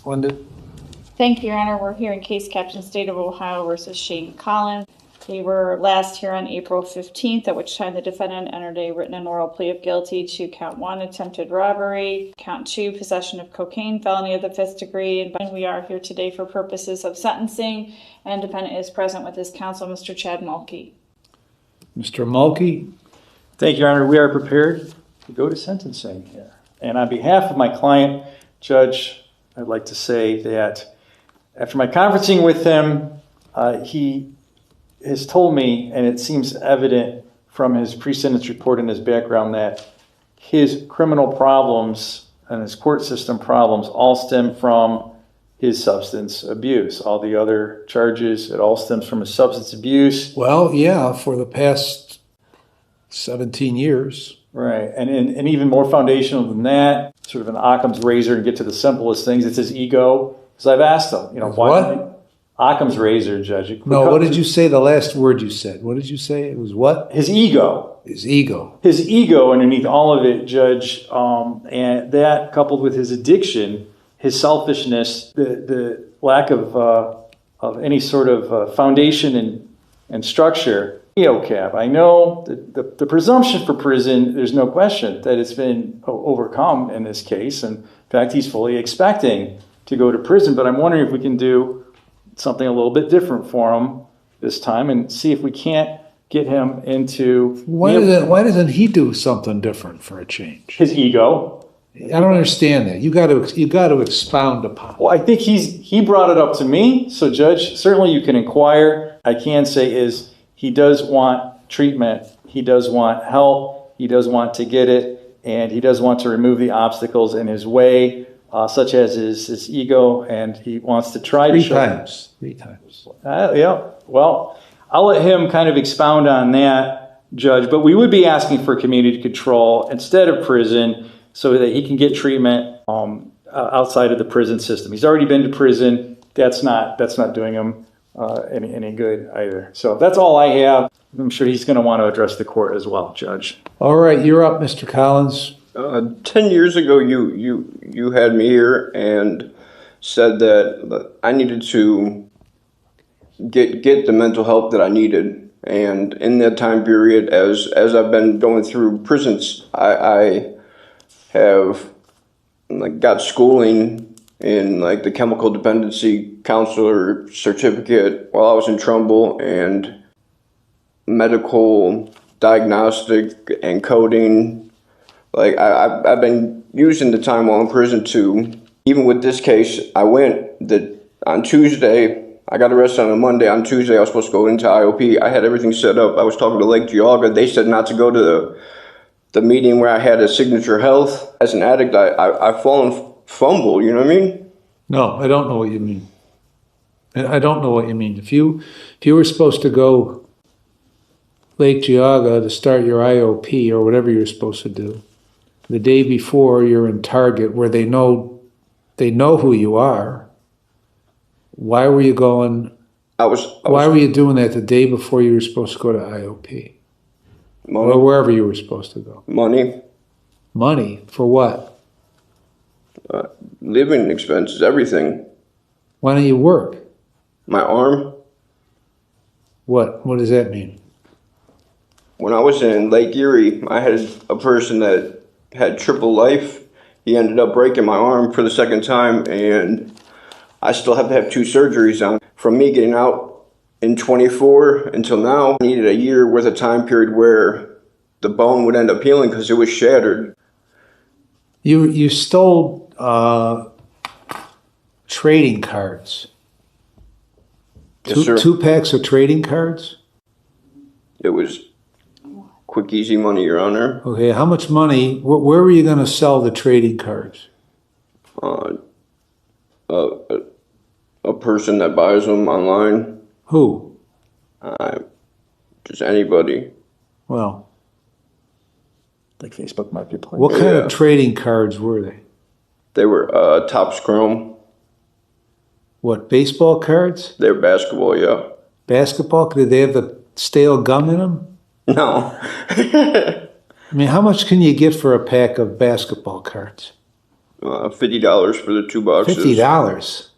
Linda? Thank you, Your Honor. We're here in case caption State of Ohio versus Shane Collins. We were last here on April 15th, at which time the defendant entered a written and oral plea of guilty to count 1, attempted robbery, count 2, possession of cocaine, felony of the 5th degree. And we are here today for purposes of sentencing, and defendant is present with his counsel, Mr. Chad Mulkey. Mr. Mulkey? Thank you, Your Honor. We are prepared to go to sentencing here. And on behalf of my client, Judge, I'd like to say that after my conferencing with him, he has told me, and it seems evident from his pre-sentence report and his background, that his criminal problems and his court system problems all stem from his substance abuse. All the other charges, it all stems from his substance abuse. Well, yeah, for the past 17 years. Right, and even more foundational than that, sort of an Occam's razor, to get to the simplest things, it's his ego. Because I've asked him, what? Occam's razor, Judge. No, what did you say? The last word you said. What did you say? It was what? His ego. His ego. His ego underneath all of it, Judge, and that coupled with his addiction, his selfishness, the lack of any sort of foundation and structure. Cap. I know the presumption for prison, there's no question that it's been overcome in this case. And in fact, he's fully expecting to go to prison. But I'm wondering if we can do something a little bit different for him this time and see if we can't get him into... Why doesn't he do something different for a change? His ego. I don't understand that. You got to expound upon it. Well, I think he brought it up to me. So, Judge, certainly you can inquire. I can say is he does want treatment. He does want help. He does want to get it. And he does want to remove the obstacles in his way, such as his ego, and he wants to try Three times. Yeah, well, I'll let him kind of expound on that, Judge, but we would be asking for community control instead of prison so that he can get treatment outside of the prison system. He's already been to prison. That's not doing him any good either. So that's all I have. I'm sure he's going to want to address the court as well, Judge. All right, you're up, Mr. Collins. 10 years ago, you had me here and said that I needed to get the mental help that I needed. And in that time period, as I've been going through prisons, I have got schooling in the chemical dependency counselor certificate while I was in Trumbull, and medical diagnostic and coding. I've been using the time while in prison to, even with this case, I went on Tuesday, I got arrested on a Monday. On Tuesday, I was supposed to go into IOP. I had everything set up. I was talking to Lake Geauga. They said not to go to the meeting where I had a Signature Health. As an addict, I fall and fumble, you know what I mean? No, I don't know what you mean. I don't know what you mean. If you were supposed to go Lake Geauga to start your IOP or whatever you're supposed to do, the day before you're in Target where they know who you are, why were you going? Why were you doing that the day before you were supposed to go to IOP? Money. Or wherever you were supposed to go? Money. Money? For what? Living expenses, everything. Why don't you work? My arm. What does that mean? When I was in Lake Erie, I had a person that had triple life. He ended up breaking my arm for the second time, and I still have to have 2 surgeries on. From me getting out in 24 until now, I needed a year worth of time period where the bone would end up healing because it was shattered. You stole trading cards. Yes, sir. 2 packs of trading cards? It was quick, easy money, Your Honor. Okay, how much money? Where were you going to sell the trading cards? A person that buys them online. Who? Just anybody. Well, Like Facebook Marketplace. what kind of trading cards were they? They were Topps Chrome. What, baseball cards? They were basketball, yeah. Basketball? Did they have the stale gum in them? No. I mean, how much can you get for a pack of basketball cards? $50 for the 2 boxes. $50.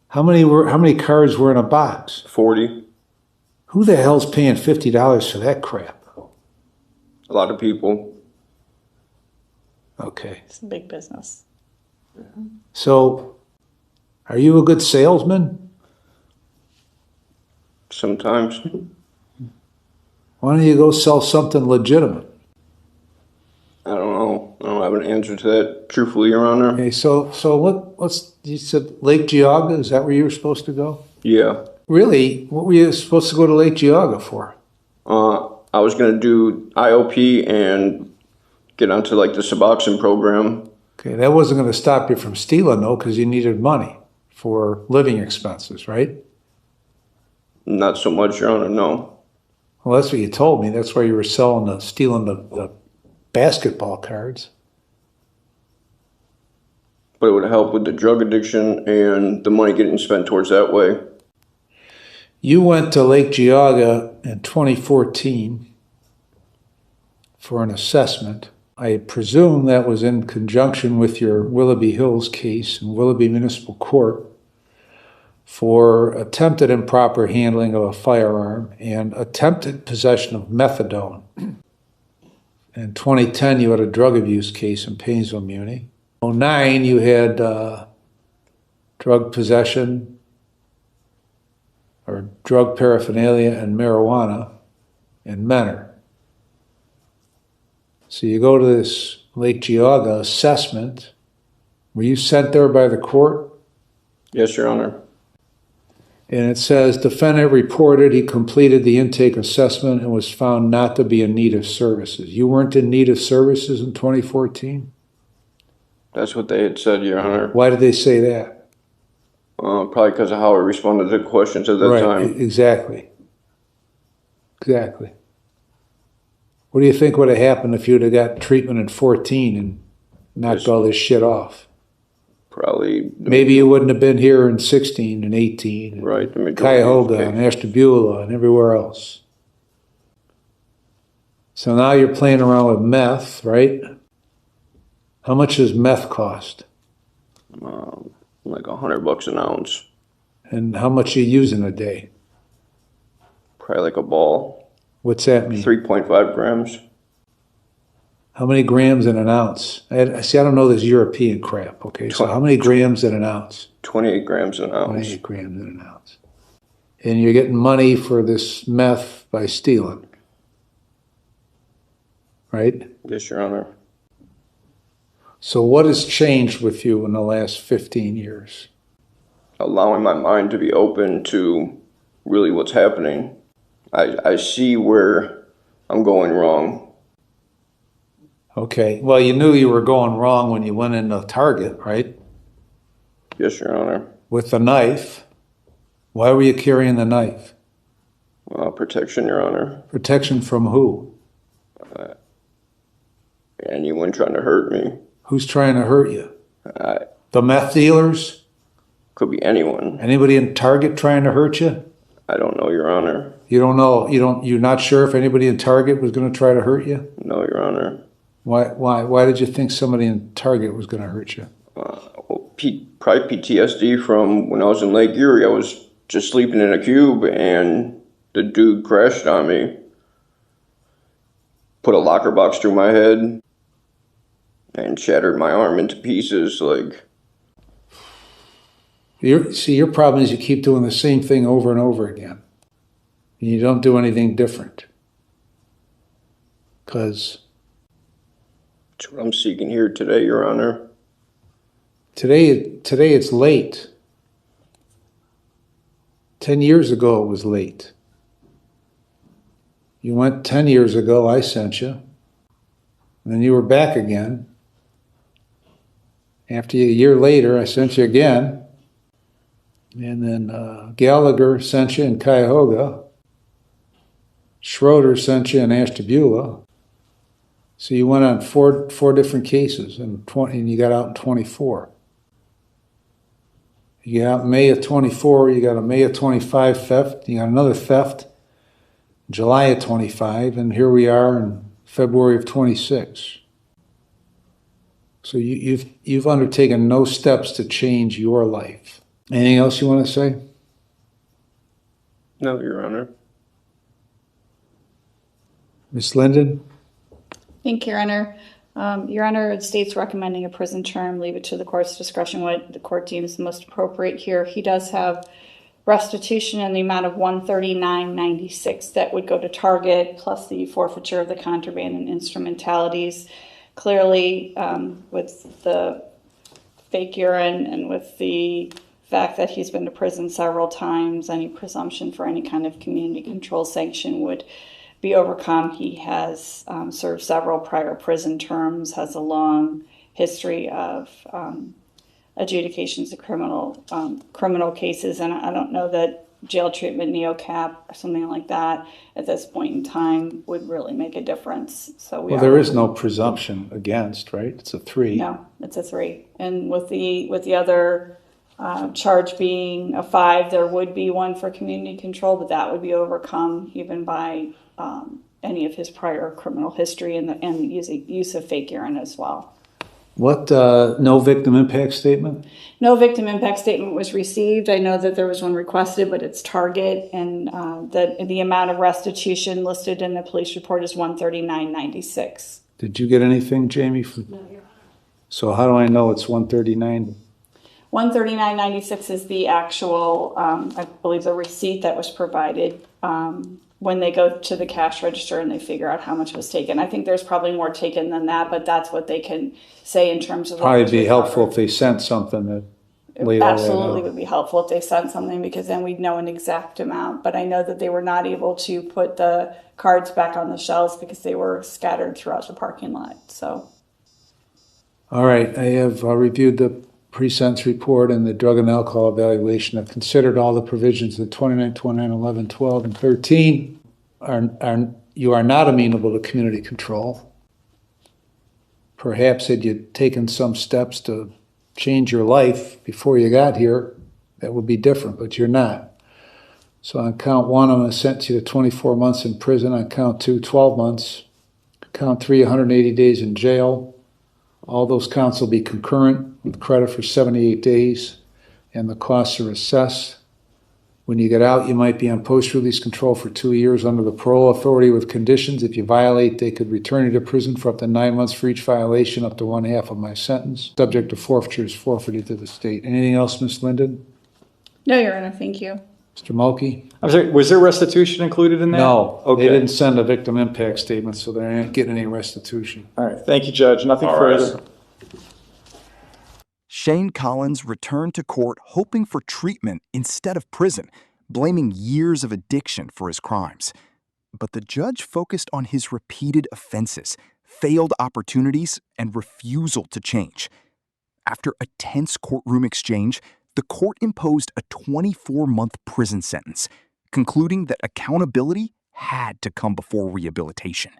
How many cards were in a box? 40. Who the hell's paying $50 for that crap? A lot of people. Okay. It's a big business. So, are you a good salesman? Sometimes. Why don't you go sell something legitimate? I don't know. I don't have an answer to that, truthfully, Your Honor. Okay, so you said Lake Geauga, is that where you were supposed to go? Yeah. Really? What were you supposed to go to Lake Geauga for? I was going to do IOP and get onto like the Suboxone program. Okay, that wasn't going to stop you from stealing though, because you needed money for living expenses, right? Not so much, Your Honor, no. Well, that's what you told me. That's why you were stealing the basketball cards. But it would help with the drug addiction and the money getting spent towards that way. You went to Lake Geauga in 2014 for an assessment. I presume that was in conjunction with your Willoughby Hills case in Willoughby Municipal Court for attempted improper handling of a firearm and attempted possession of methadone. In 2010, you had a drug abuse case in Painesville Muni. In 2009, you had drug possession or drug paraphernalia and marijuana in Menor. So you go to this Lake Geauga assessment. Were you sent there by the court? Yes, Your Honor. And it says, defendant reported he completed the intake assessment and was found not to be in need of services. You weren't in need of services in 2014? That's what they had said, Your Honor. Why did they say that? Probably because of how I responded to questions at that time. Exactly. Exactly. What do you think would have happened if you'd have got treatment in 14 and knocked all this shit off? Probably. Maybe you wouldn't have been here in 16 and 18. And right. Cuyahoga and Ashtabula and everywhere else. So now you're playing around with meth, right? How much does meth cost? Like $100 an ounce. And how much you use in a day? Probably like a ball. What's that mean? 3.5 grams. How many grams in an ounce? I don't know this European crap, okay? So how many grams in an ounce? 28 grams in an ounce. 28 grams in an ounce. And you're getting money for this meth by stealing, right? Yes, Your Honor. So what has changed with you in the last 15 years? Allowing my mind to be open to really what's happening. I see where I'm going wrong. Okay, well, you knew you were going wrong when you went into Target, right? Yes, Your Honor. With the knife. Why were you carrying the knife? Protection, Your Honor. Protection from who? Anyone trying to hurt me. Who's trying to hurt you? The meth dealers? Could be anyone. Anybody in Target trying to hurt you? I don't know, Your Honor. You don't know, you're not sure if anybody in Target was going to try to hurt you? No, Your Honor. Why did you think somebody in Target was going to hurt you? Probably PTSD from when I was in Lake Erie. I was just sleeping in a cube and the dude crashed on me. Put a locker box through my head and shattered my arm into pieces. Your problem is you keep doing the same thing over and over again. And you don't do anything different. Because that's what I'm seeking here today, Your Honor. Today it's late. 10 years ago it was late. You went 10 years ago, I sent you. And then you were back again. After a year later, I sent you again. And then Gallagher sent you in Cuyahoga. Schroeder sent you in Ashtabula. So you went on four different cases, and you got out in 24. You got out in May of 24, you got a May of 25 theft, you got another theft, July of 25, and here we are in February of 26. So you've undertaken no steps to change your life. Anything else you want to say? No, Your Honor. Ms. Linden? Thank you, Your Honor. Your Honor, the state's recommending a prison term. Leave it to the court's discretion what the court deems most appropriate here. He does have restitution in the amount of $139.96 that would go to Target, plus the forfeiture of the contraband and instrumentalities. Clearly, with the fake urine and with the fact that he's been to prison several times, any presumption for any kind of community control sanction would be overcome. He has served several prior prison terms, has a long history of adjudications of criminal cases, and I don't know that jail treatment, neocap, or something like that at this point in time would really make a difference. So Well, there is no presumption against, right? It's a 3. No, it's a 3. And with the other charge being a 5, there would be one for community control, but that would be overcome even by any of his prior criminal history and the use of fake urine as well. What, no victim impact statement? No victim impact statement was received. I know that there was one requested, but it's Target, and the amount of restitution listed in the police report is $139.96. Did you get anything, Jamie? No, Your Honor. So how do I know it's 139? $139.96 is the actual, I believe, the receipt that was provided when they go to the cash register and they figure out how much was taken. I think there's probably more taken than that, but that's what they can say in terms of. Probably be helpful if they sent something that laid all that Absolutely out. would be helpful if they sent something, because then we'd know an exact amount. But I know that they were not able to put the cards back on the shelves because they were scattered throughout the parking lot. So. All right, I have reviewed the pre-sentence report and the drug and alcohol evaluation. I've considered all the provisions of 29, 29, 11, 12, and 13. You are not amenable to community control. Perhaps had you taken some steps to change your life before you got here, that would be different, but you're not. So on count 1, I'm going to sentence you to 24 months in prison. On count 2, 12 months. Count 3, 180 days in jail. All those counts will be concurrent with credit for 78 days, and the costs are assessed. When you get out, you might be on post-release control for 2 years under the parole authority with conditions. If you violate, they could return you to prison for up to 9 months for each violation, up to 1/2 of my sentence. Subject to forfeiture is forfeited to the state. Anything else, Ms. Linden? No, Your Honor, thank you. Mr. Mulkey? I'm sorry, was there restitution included in that? No, Okay. they didn't send a victim impact statement, so they're not getting any restitution. All right, thank you, Judge. Nothing All right. further. Shane Collins returned to court hoping for treatment instead of prison, blaming years of addiction for his crimes. But the judge focused on his repeated offenses, failed opportunities, and refusal to change. After a tense courtroom exchange, the court imposed a 24-month prison sentence, concluding that accountability had to come before rehabilitation.